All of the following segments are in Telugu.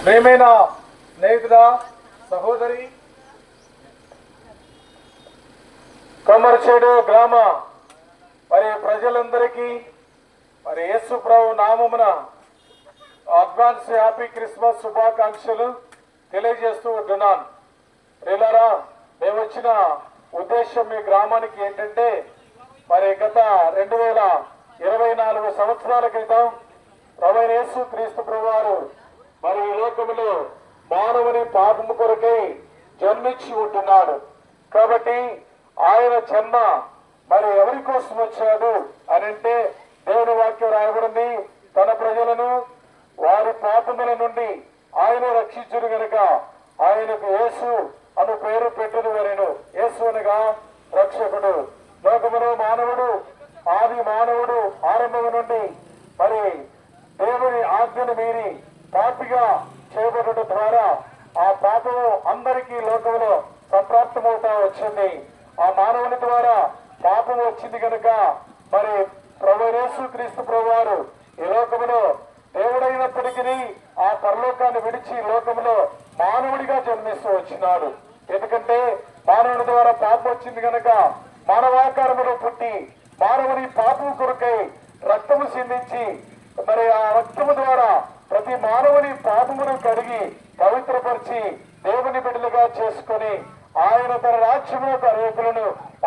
ప్రేమైన స్నేహితుల సహోదరి, కొమరచేడు గ్రామ ప్రజలందరికీ యేసు ప్రభు నామమున అడ్వాన్స్ హ్యాపీ క్రిస్మస్ శుభాకాంక్షలు తెలియజేస్తూ ఉంటున్నాను. ప్రియులారా, మేము వచ్చిన ఉద్దేశం మీ గ్రామానికి ఏంటంటే గత 2024 సంవత్సరాల క్రితం ప్రభు యేసు క్రీస్తు ప్రభువారు ఈ లోకములో మానవుని పాపము కొరకై జన్మించి ఉంటున్నాడు. కాబట్టి ఆయన జన్మ ఎవరి కోసం వచ్చాడు అని అంటే దేవుని వాక్యం రాయబడింది, తన ప్రజలను వారి పాపముల నుండి ఆయన రక్షించును గనుక ఆయనకు యేసు అను పేరు పెట్టదు వరెను. యేసు అనగా రక్షకుడు. లోకములో మానవుడు ఆది మానవుడు ఆరంభము నుండి దేవుని ఆజ్ఞను మీరి పాపిగా చేయబడటం ద్వారా ఆ పాపము అందరికీ లోకంలో సంప్రాప్తమవుతా వచ్చింది. ఆ మానవుని ద్వారా పాపం వచ్చింది కనుక ప్రభు యేసు క్రీస్తు ప్రభువారు ఈ లోకములో దేవుడైనప్పటికీ ఆ పరలోకాన్ని విడిచి లోకములో మానవుడిగా జన్మిస్తూ వచ్చినాడు. ఎందుకంటే మానవుని ద్వారా పాపం వచ్చింది కనుక మానవాకారములో పుట్టి మానవుని పాపం కొరకై రక్తము సిందించి ఆ రక్తము ద్వారా ప్రతి మానవుని పాపమును కడిగి పవిత్రపరిచి దేవుని బిడ్డలుగా చేసుకుని ఆయన తన రాజ్యంలో అనేకులను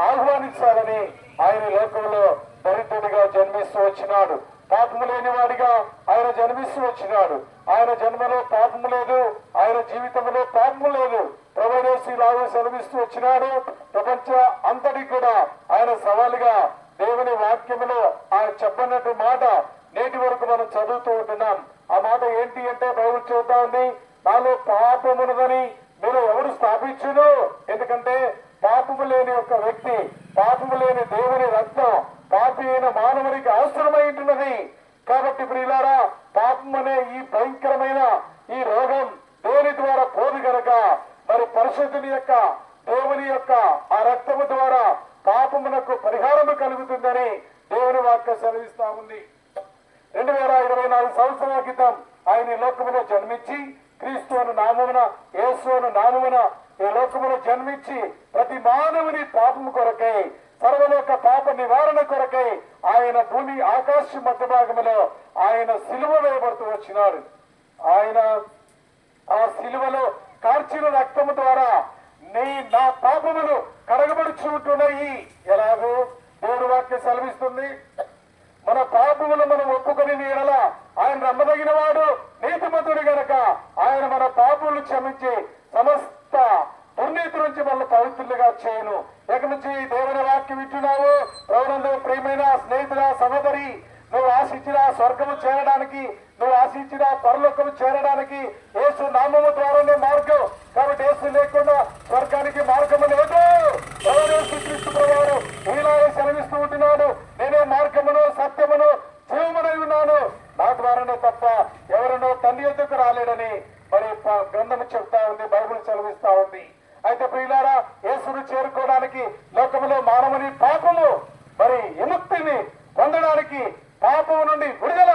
ఆహ్వానించాలని ఆయన లోకంలో దరిద్రుడిగా జన్మిస్తూ వచ్చినాడు. పాపము లేని వాడిగా ఆయన జన్మిస్తూ వచ్చినాడు. ఆయన జన్మలో పాపము లేదు, ఆయన జీవితంలో పాపము లేదు. ప్రభు యేసు లాగా సెలవిస్తూ వచ్చినాడు. ప్రపంచ అంతటి కూడా ఆయన సవాలుగా దేవుని వాక్యములో ఆయన చెప్పినట్టు మాట నేటి వరకు మనం చదువుతూ ఉంటున్నాం. ఆ మాట ఏంటి అంటే బైబిల్ చెబుతా ఉంది, నాలో పాపమున్నదని మీరు ఎవరు స్థాపించును? ఎందుకంటే పాపము లేని ఒక వ్యక్తి, పాపము లేని దేవుని రక్తం పాపి అయిన మానవునికి అవసరమై ఉంటున్నది. కాబట్టి ప్రియులారా, పాపం అనే ఈ భయంకరమైన ఈ రోగం దేవుని ద్వారా పోదు గనక పరిశుద్ధుని యొక్క దేవుని యొక్క ఆ రక్తము ద్వారా పాపమునకు పరిహారము కలుగుతుందని దేవుని వాక్యం సెలవిస్తా ఉంది. 2024 సంవత్సరాల క్రితం ఆయన ఈ లోకములో జన్మించి క్రీస్తు అను నామమున యేసు అను నామమున ఈ లోకములో జన్మించి ప్రతి మానవుని పాపము కొరకై సర్వలోక పాప నివారణ కొరకై ఆయన భూమి ఆకాశం మధ్య భాగంలో ఆయన సిలువ వేయబడుతూ వచ్చినాడు. ఆయన ఆ సిలువలో కార్చిన రక్తము ద్వారా నా పాపములు కడగబడుచుంటున్నాయి. ఎలాగో దేవుడు వాక్యం సెలవిస్తుంది, మన పాపములు మనం ఒప్పుకొని నీడల ఆయన నమ్మదగిన వాడు నీతిమంతుడు గనక ఆయన మన పాపములు క్షమించి సమస్త దుర్నీతి నుంచి మన పవిత్రులుగా చేయను. ఎక్కడి నుంచి దేవుని వాక్యం వింటున్నావు? ప్రభునందు ప్రియమైన స్నేహితుల సహోదరి, నువ్వు ఆశించిన స్వర్గము చేరడానికి, నువ్వు ఆశించిన పరలోకము చేరడానికి యేసు నామము ద్వారానే మార్గం. కాబట్టి యేసు లేకుండా స్వర్గానికి మార్గము లేదు. యేసు క్రీస్తు ప్రభువారు ఈలాగే సెలవిస్తూ ఉంటున్నాడు, నేనే మార్గమును సత్యమును జీవమునై ఉన్నాను, నా ద్వారానే తప్ప ఎవరినో తండ్రి ఎద్దుకు రాలేడని గ్రంథము చెప్తా ఉంది, బైబిల్ సెలవిస్తా ఉంది. అయితే ప్రియులారా, యేసును చేరుకోవడానికి లోకములో మానవుని పాపము విముక్తిని పొందడానికి, పాపము నుండి విడుదల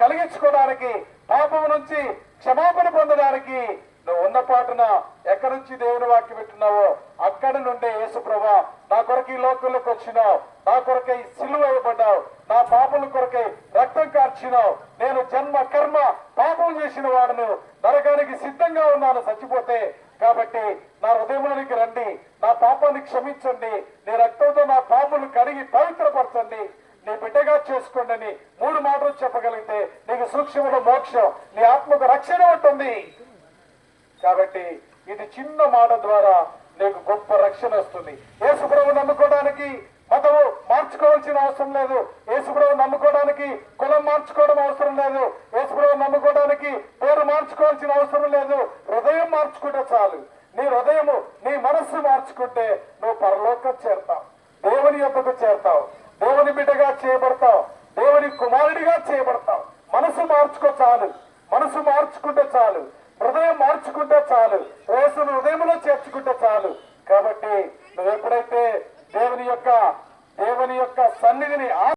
కలిగించుకోవడానికి, పాపము నుంచి క్షమాపణ పొందడానికి నువ్వు ఉన్న పాటున ఎక్కడి నుంచి దేవుని వాక్యం పెట్టున్నావో అక్కడి నుండే యేసు ప్రభా నా కొరకు ఈ లోకంలోకి వచ్చినావు, నా కొరకై సిలువ వేయబడ్డావు, నా పాపల కొరకై రక్తం కార్చినావు, నేను జన్మ కర్మ పాపం చేసిన వాడును, నరకానికి సిద్ధంగా ఉన్నాను చచ్చిపోతే. కాబట్టి నా హృదయంలోనికి రండి, నా పాపాన్ని క్షమించండి, నీ రక్తంతో నా పాపలు కడిగి పవిత్రపరచండి, నీ బిడ్డగా చేసుకోండి అని 3 మాటలు చెప్పగలిగితే నీకు సూక్ష్మలో మోక్షం, నీ ఆత్మకు రక్షణ ఉంటుంది. కాబట్టి ఇది చిన్న మాట ద్వారా నీకు గొప్ప రక్షణ వస్తుంది. యేసు ప్రభువు నమ్ముకోవడానికి మతము మార్చుకోవాల్సిన అవసరం లేదు. యేసు ప్రభువు నమ్ముకోవడానికి కులం మార్చుకోవడం అవసరం లేదు. యేసు ప్రభువు నమ్ముకోవడానికి పేరు మార్చుకోవాల్సిన అవసరం లేదు. హృదయం మార్చుకుంటే చాలు. నీ హృదయము, నీ మనస్సు మార్చుకుంటే నువ్వు పరలోకం చేరతావు, దేవుని యొక్కకు చేరతావు, దేవుని బిడ్డగా చేయబడతావు, దేవుని కుమారుడిగా చేయబడతావు. మనసు మార్చుకో చాలు, మనసు మార్చుకుంటే చాలు, హృదయం మార్చుకుంటే చాలు, యేసును హృదయంలో చేర్చుకుంటే చాలు. కాబట్టి నువ్వు ఎప్పుడైతే దేవుని యొక్క సన్నిధిని